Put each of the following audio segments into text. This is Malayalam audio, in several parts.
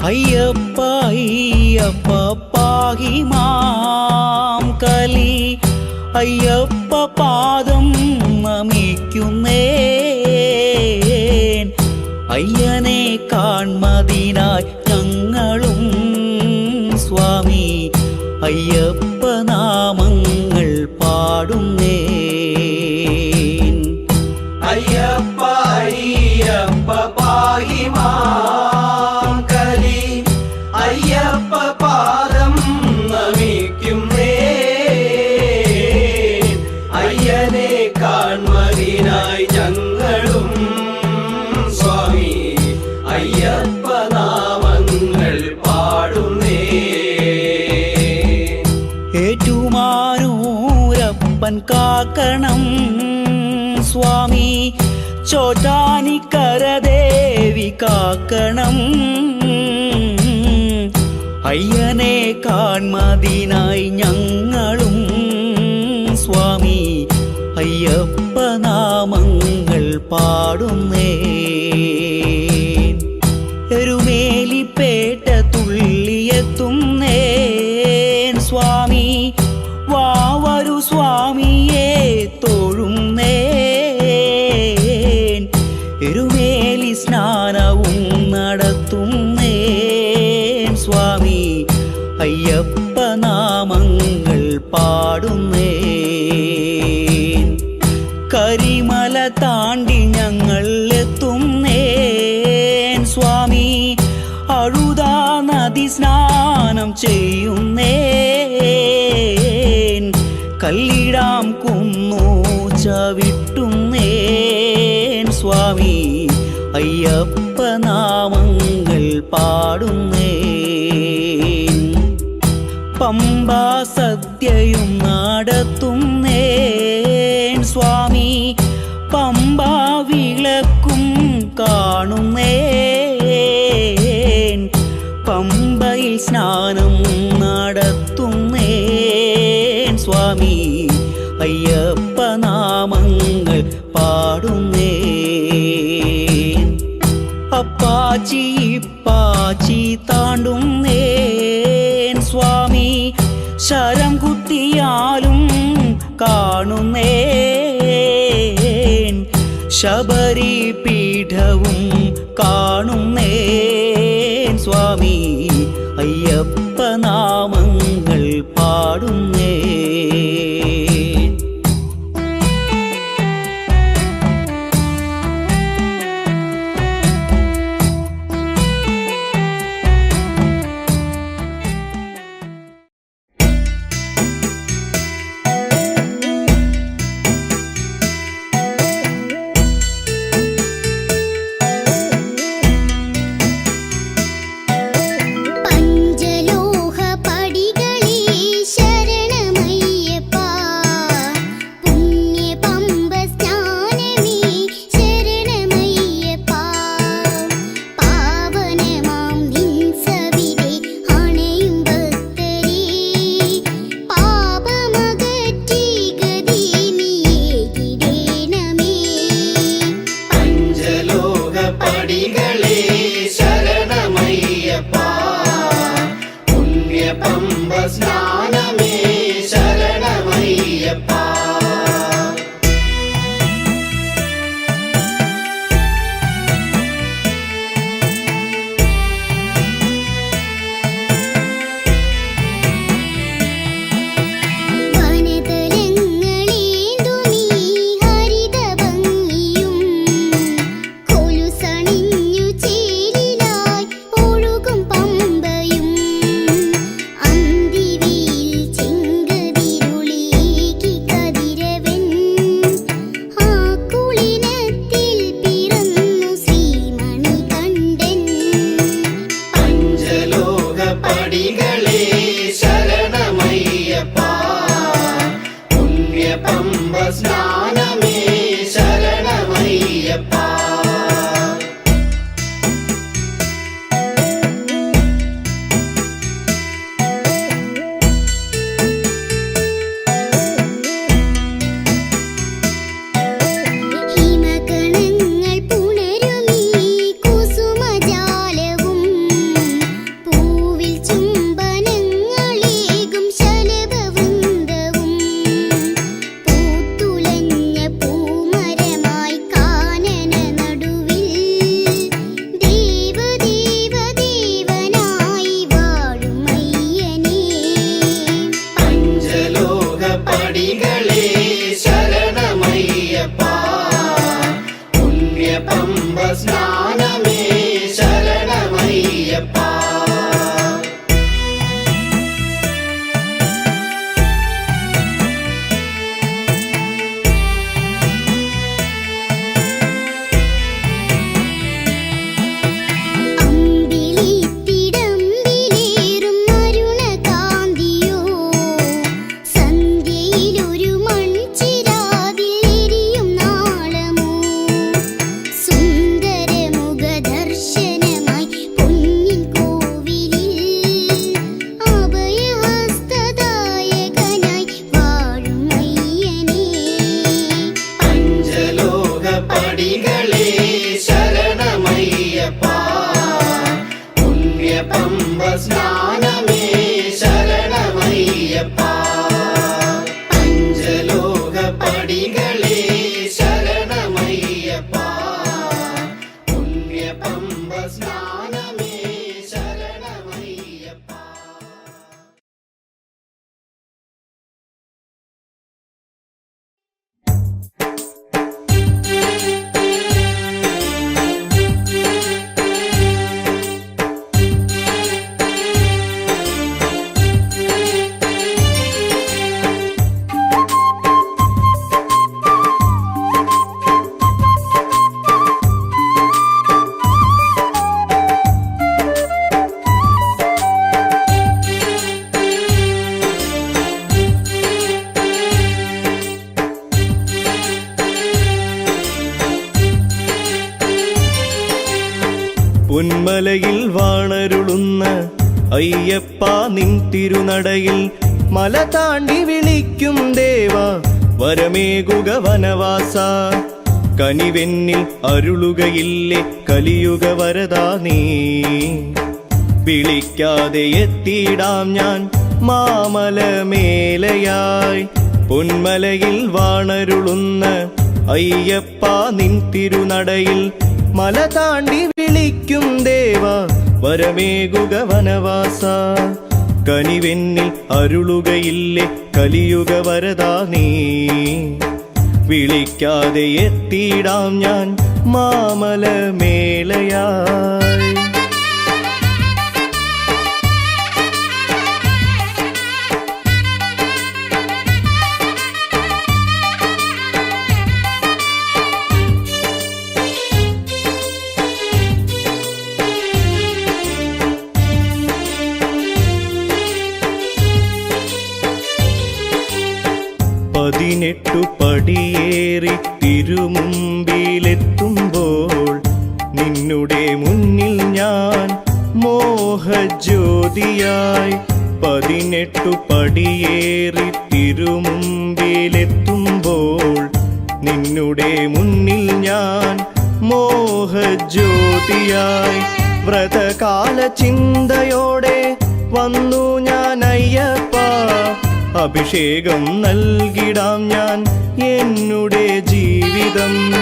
അയ്യപ്പ അയ്യപ്പ പാഹി മാം കലി അയ്യപ്പ പാദം നമിക്കുന്നേൻ അയ്യനെ കാൺമതിനായി ഞങ്ങളും സ്വാമി അയ്യപ്പ നാമങ്ങൾ പാടുന്നേൻ അയ്യപ്പ അയ്യപ്പ പാഹി മാം കലി അയ്യപ്പ പാദം നമിക്കുന്നേൻ അയ്യനെ കാൺമതിനായി ഞങ്ങളും സ്വാമി അയ്യപ്പ നാമങ്ങൾ പാടുന്നേൻ ഏറ്റുമാനൂരപ്പൻ കാക്കണം സ്വാമി ചോറ്റാനിക്കര ദേവി കാക്കണം അയ്യനെ കാൺമതിനായി ഞങ്ങളും സ്വാമി അയ്യപ്പ നാമങ്ങൾ പാടുന്നേൻ എരുമേലിപ്പേട്ട തുള്ളിയെത്തുന്നേൻ സ്വാമി വാവരു സ്വാമിയെ തൊഴുന്നേൻ എരുമേലി സ്നാനവും നടത്തുന്നേൻ സ്വാമി അയ്യപ്പ നാമങ്ങൾ പാടുന്നേൻ കരിമല താണ്ടി ഞങ്ങൾ എത്തുന്നേൻ സ്വാമി അഴുതാ നദി സ്നാനം ചെയ്യുന്നേൻ കല്ലിടാം കുന്നു ചവിട്ടുന്നേൻ സ്വാമി അയ്യപ്പ നാമങ്ങൾ പാടുന്നേൻ പമ്പാ സദ്യയും നടത്തുന്നേൻ സ്വാമി പമ്പാ വിളക്കും കാണുന്നേൻ പമ്പയിൽ സ്നാനം നടത്തുന്നേൻ സ്വാമി അയ്യപ്പ നാമങ്ങൾ പാടുന്നേൻ അപ്പാച്ചി ഇപ്പാച്ചി താണ്ടുന്നേൻ സ്വാമി ശരം കുത്തിയാലും കാണുന്നേൻ ശബരി പീഠവും കാണുന്നേൻ സ്വാമി അയ്യപ്പ നാമങ്ങൾ പാടുന്നേൻ കൊലുസണിഞ്ഞു ശരണമയ്യപ്പ. പമ്പ സ്നാനമേ ശരണമയ്യപ്പ. പഞ്ചലോക പടികളേ ശരണമയ്യപ്പ. പുണ്യ പമ്പ സ്നാനമേ ശരണമയ്യപ്പ. പൊന്മലയിൽ വാണരുളുന്ന അയ്യപ്പ നിൻ തിരുനടയിൽ മല താണ്ടി വിളിക്കും ദേവ വരമേകുക വനവാസ. കനിവെന്നിൽ അരുളുകയില്ലേ കലിയുഗ വരദാ നീ. വിളിക്കാതെ എത്തിയിടാം ഞാൻ മാമലമേലയായി. പൊന്മലയിൽ വാണരുളുന്ന അയ്യപ്പ നിൻ തിരുനടയിൽ മല താണ്ടി വിളിക്കും ദേവ വരമേകുക വനവാസ. കനിവെന്നിൽ അരുളുകയില്ലേ കലിയുഗ വരദാ നീ. വിളിക്കാതെ എത്തിയിടാം ഞാൻ മാമലമേലയായി. പതിനെട്ടു പടിയേറി തിരുമുമ്പിലെത്തുമ്പോൾ നിന്നുടെ മുന്നിൽ ഞാൻ മോഹജ്യോതിയായി. പതിനെട്ടു പടിയേറി തിരുമുമ്പിലെത്തുമ്പോൾ നിന്നുടെ മുന്നിൽ ഞാൻ മോഹജ്യോതിയായി. വ്രതകാല ചിന്തയോടെ വന്നു ഞാൻ അയ്യപ്പ. അഭിഷേകം നൽകിടാം ഞാൻ എന്നുടെ ജീവിതം.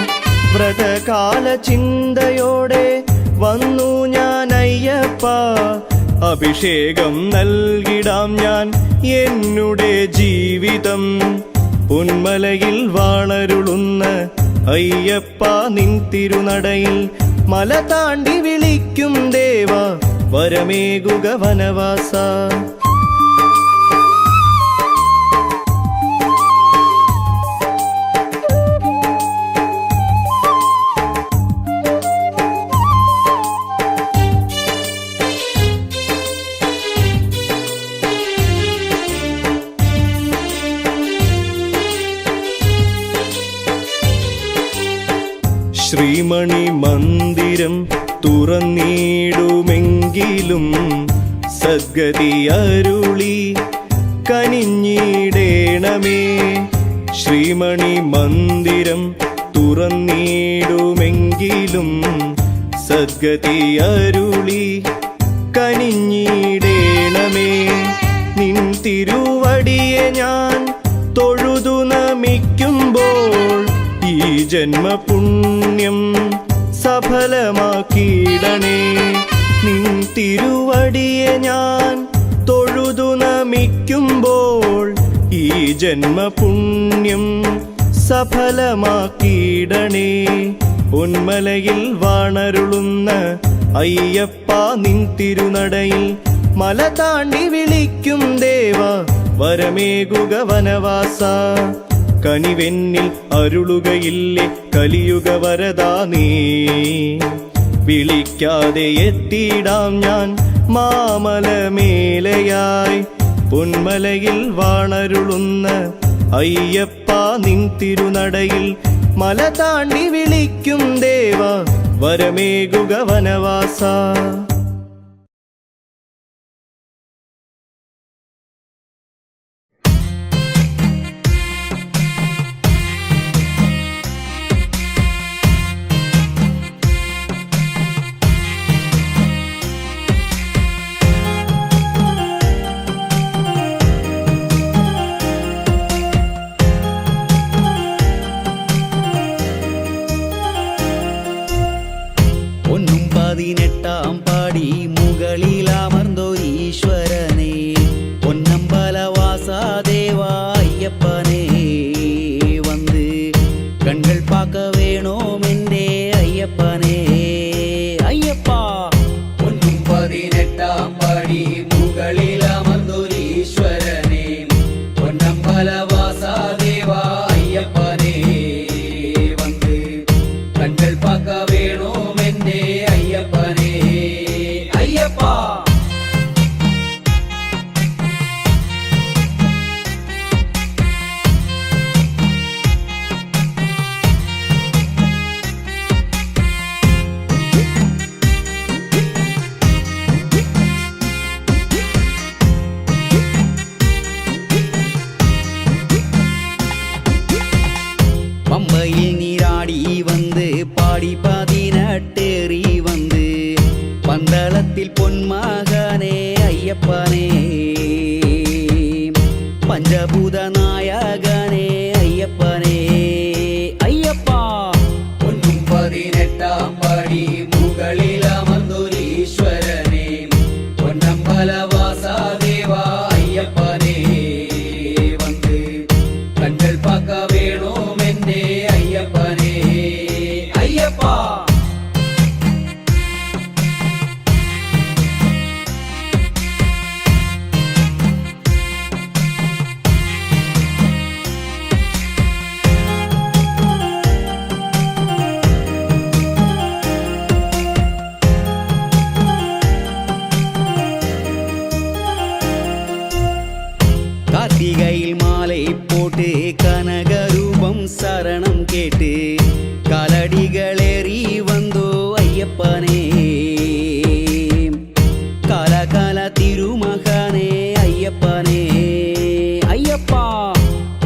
വ്രതകാല ചിന്തയോടെ വന്നു ഞാൻ അയ്യപ്പ. അഭിഷേകം നൽകിടാം ഞാൻ എന്നുടെ ജീവിതം. പൊന്മലയിൽ വാണരുളുന്ന അയ്യപ്പ നിൻ തിരുനടയിൽ മല താണ്ടി വിളിക്കും ദേവ വരമേകുക വനവാസ. ശ്രീമണി മന്ദിരം തുറന്നിടുമെങ്കിലും സദ്ഗതി അരുളി കനിഞ്ഞിടേണമേ. ശ്രീമണി മന്ദിരം തുറന്നിടുമെങ്കിലും സദ്ഗതി അരുളി കനിഞ്ഞിടേണമേ. നിൻ തിരുവടിയെ ഞാൻ തൊഴുതു നമിക്കുമ്പോൾ ഈ ജന്മപുണ്യം സഫലമാക്കിയിടണേ. നിൻ തിരുവടിയെ ഞാൻ തൊഴുതു നമിക്കുമ്പോൾ ഈ ജന്മപുണ്യം സഫലമാക്കിയിടണേ. പൊന്മലയിൽ വാണരുളുന്ന അയ്യപ്പ നിൻ തിരുനടയിൽ മല താണ്ടി വിളിക്കും ദേവ വരമേകുക വനവാസ കനിവെന്നിൽ അരുളുകയില്ലേ കലിയുഗ വരദാ നീ വിളിക്കാതെ എത്തിയിടാം ഞാൻ മാമലമേലയായി പൊന്മലയിൽ വാണരുളുന്ന അയ്യപ്പ നിൻ തിരുനടയിൽ മല താണ്ടി വിളിക്കും ദേവ വരമേകുക വനവാസ ഒന്നും 18 പാടി മുകളിലമർന്നോരീശ്വരനെ പൊന്നമ്പലവാസ ദേവ അയ്യപ്പനെ വന്ന് കൺകൾ പാക്ക വേണോമെന്റെ അയ്യപ്പനെ അയ്യപ്പ ഒന്നും 18 പാടി മുകളിലമർന്നോരീശ്വരനെ പൊന്നമ്പലവാസ ദേവ അയ്യപ്പനെ വന്ന് കൺകൾ പാക്ക വേണോമെന്റെ അയ്യപ്പനെ അയ്യപ്പ പമ്പയിൽ നീരാടി വന്ന് പാടി 18 വന്ന് പന്തളത്തിൽ പൊന്മകനെ അയ്യപ്പനെ പഞ്ചഭൂത നായകനെ അയ്യപ്പനെ അയ്യപ്പ ഒന്നും 18 പാടി മുകളിലമർന്നോരീശ്വരനെ പൊന്നമ്പലവാസ ദേവ അയ്യപ്പനെ വന്ന് കൺകൾ പാക്ക വേണോമെന്റെ അയ്യപ്പനെ അയ്യപ്പ கார்த்திகையில் மாலை போட்டு கனகரூபம் சரணம் கேட்டு காலடிகளேறி வந்தோ ஐயப்பனே கால திருமகனே ஐயப்பனே ஐயப்பா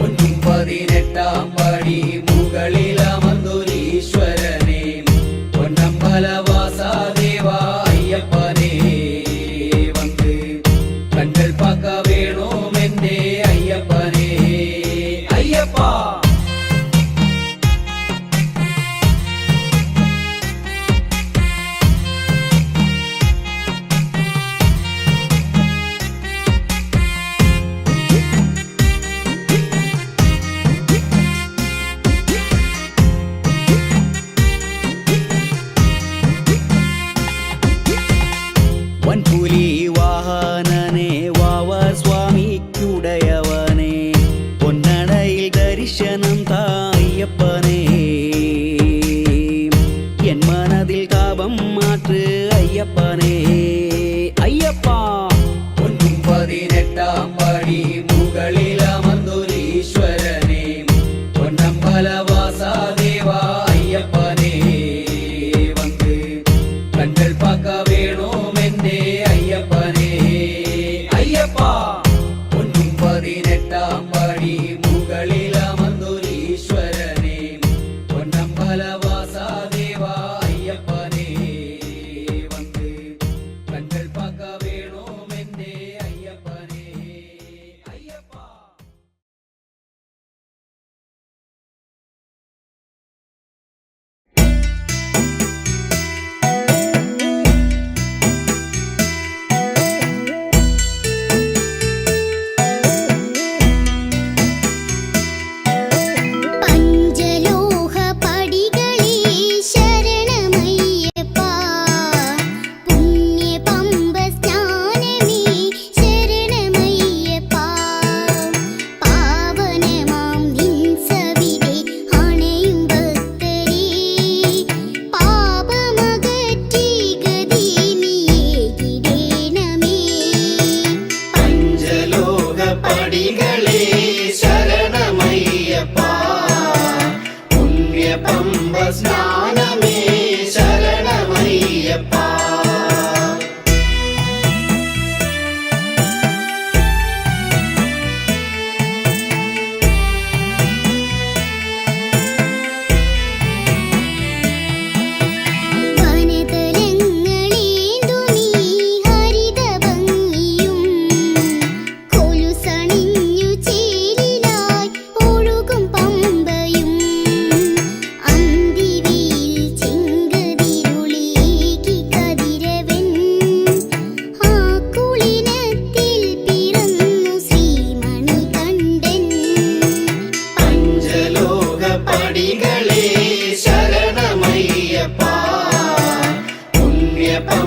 ഒന്നും 18 പാടി മുകളിലമർന്നോരീശ്വരനെ പൊന്നമ്പലവാസ ദേവ അയ്യപ്പനെ വന്ന് കൺകൾ പാക്ക വേണോമെന്റെ അയ്യപ്പനെ അയ്യപ്പ വൻപുലി വാഹനനെ വാവർ സ്വാമിക്കുടയവനെ പൊന്നടയിൽ ദർശനം തായ്യപ്പനെ എൻ മനതിൽ താപം മാറ്റ് അയ്യപ്പനെ അയ്യപ്പ ഒന്നും 18 പാടി മുകളിലമർന്നോരീശ്വരനെ പൊന്നമ്പലവാസ ദേവ അയ്യപ്പനെ വന്ന് കൺകൾ പാക്ക വേണോമെന്റെ അയ്യപ്പനെ അയ്യപ്പ ഒന്നും 18 പാടി മുകളിലമർന്നോരീശ്വരനെ പൊന്നമ്പലവാസ ദേവ അയ്യപ്പനെ വന്ന് കൺകൾ പാക്ക വേണോമെന്റെ അയ്യപ്പനെ അയ്യപ്പ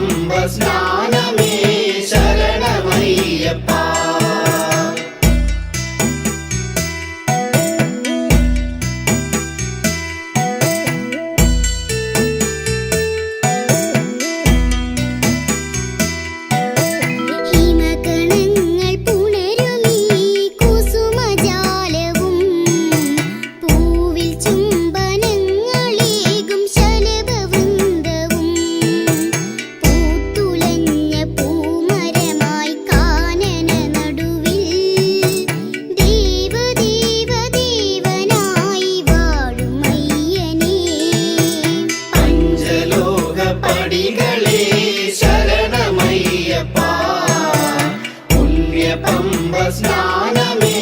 പമ്പ സ്നാനമേ ശരണമയ്യപ്പ. പമ്പ സ്നാനമേ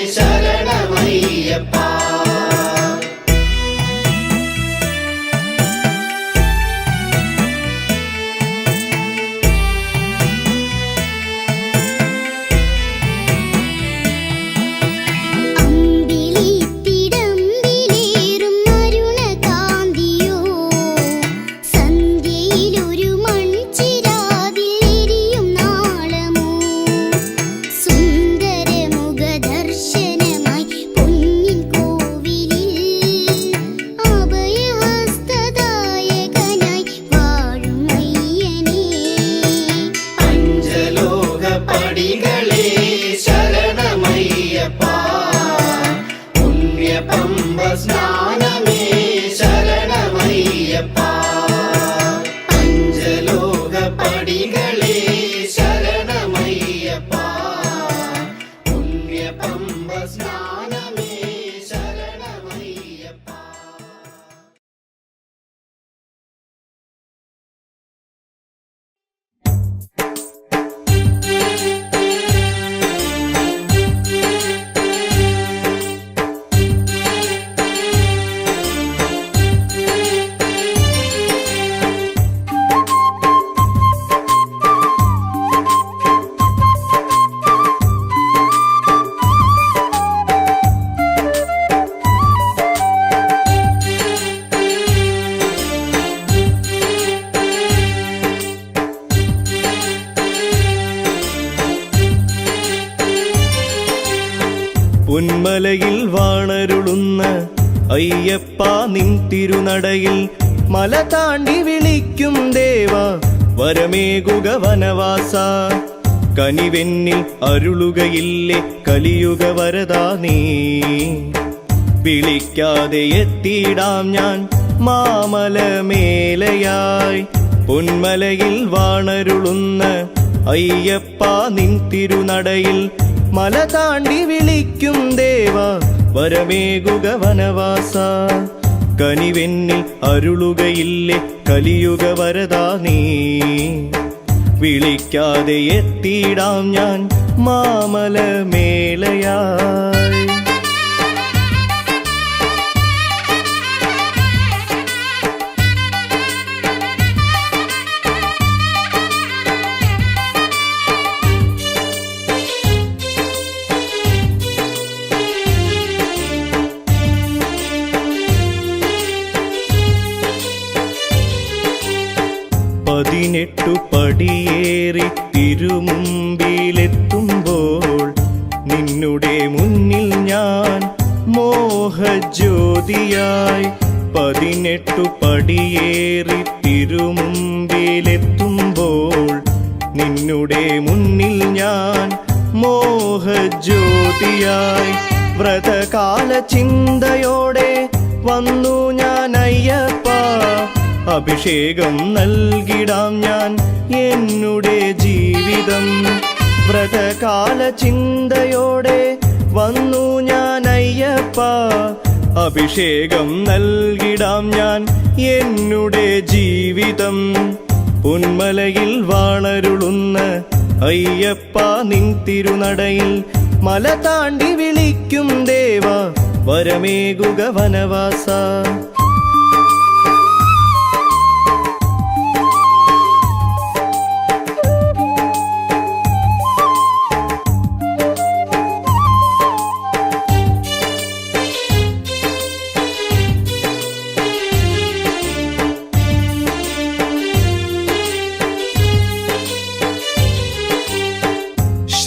ശരണമയ്യപ്പ. പമ്പ സ്നാനമേ ശരണമയ്യപ്പ. പഞ്ചലോക പടികളേ ശരണമയ്യപ്പ. പുണ്യ പമ്പ സ്നാനമേ ശരണമയ്യപ്പ. പൊന്മലയിൽ വാണരുളുന്ന അയ്യപ്പ നിൻ തിരുനടയിൽ മല താണ്ടി വിളിക്കും ദേവ വരമേകുക വനവാസ. കനിവെന്നിൽ അരുളുകയില്ലേ കലിയുഗ വരദാ നീ. വിളിക്കാതെ എത്തിയിടാം ഞാൻ മാമലമേലയായി. പൊന്മലയിൽ വാണരുളുന്ന അയ്യപ്പ നിൻ തിരുനടയിൽ മല താണ്ടി വിളിക്കും ദേവ വരമേകുക വനവാസ. കനിവെന്നിൽ അരുളുകയില്ലേ കലിയുഗ വരദാ നീ. വിളിക്കാതെ എത്തിയിടാം ഞാൻ മാമലമേലയായി. പതിനെട്ടു പടിയേറി തിരുമുമ്പിലെത്തുമ്പോൾ നിന്നുടെ മുന്നിൽ ഞാൻ മോഹജ്യോതിയായി. 18 പടിയേറി തിരുമുമ്പിലെത്തുമ്പോൾ നിന്നുടെ മുന്നിൽ ഞാൻ മോഹജ്യോതിയായി. വ്രതകാല ചിന്തയോടെ വന്നു ഞാൻ അയ്യപ്പ. അഭിഷേകം നൽകിടാം ഞാൻ എന്നുടെ ജീവിതം. വ്രതകാല ചിന്തയോടെ വന്നു ഞാൻ അയ്യപ്പ. അഭിഷേകം നൽകിടാം ഞാൻ എന്നുടെ ജീവിതം. പൊന്മലയിൽ വാണരുളുന്ന അയ്യപ്പ നിൻ തിരുനടയിൽ മല താണ്ടി വിളിക്കും ദേവ വരമേകുക വനവാസ.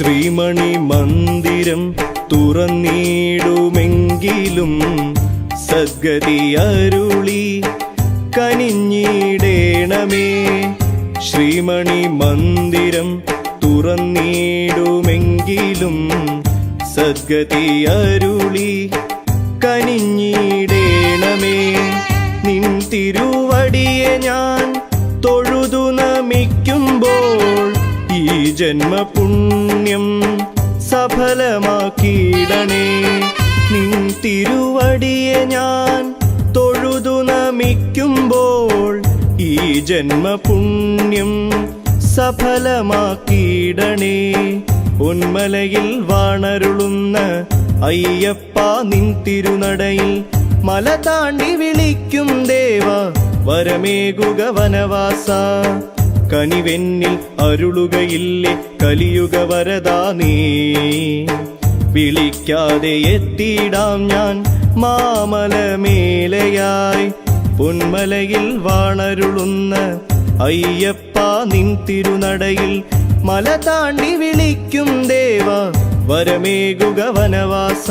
ശ്രീമണി മന്ദിരം തുറന്നിടുമെങ്കിലും സദ്ഗതി അരുളി കനിഞ്ഞിടേണമേ. ശ്രീമണി മന്ദിരം തുറന്നിടുമെങ്കിലും സദ്ഗതി അരുളി കനിഞ്ഞിടേണമേ. നിൻ തിരുവടിയെ ഞാൻ തൊഴുതു നമിക്കുമ്പോൾ ഈ ജന്മപുണ്യം സഫലമാക്കിയിടണേ. നിൻ തിരുവടിയെ ഞാൻ തൊഴുതു നമിക്കുമ്പോൾ ഈ ജന്മപുണ്യം സഫലമാക്കിയിടണേ. പൊന്മലയിൽ വാണരുളുന്ന അയ്യപ്പ നിൻ തിരുനടയിൽ മല താണ്ടി വിളിക്കും ദേവ വരമേകുക വനവാസ. കനിവെന്നിൽ അരുളുകയില്ലേ കലിയുഗ വരദാ നീ. വിളിക്കാതെ എത്തിയിടാം ഞാൻ മാമലമേലയായി. പൊന്മലയിൽ വാണരുളുന്ന അയ്യപ്പ നിൻ തിരുനടയിൽ മല താണ്ടി വിളിക്കും ദേവ വരമേകുക വനവാസ.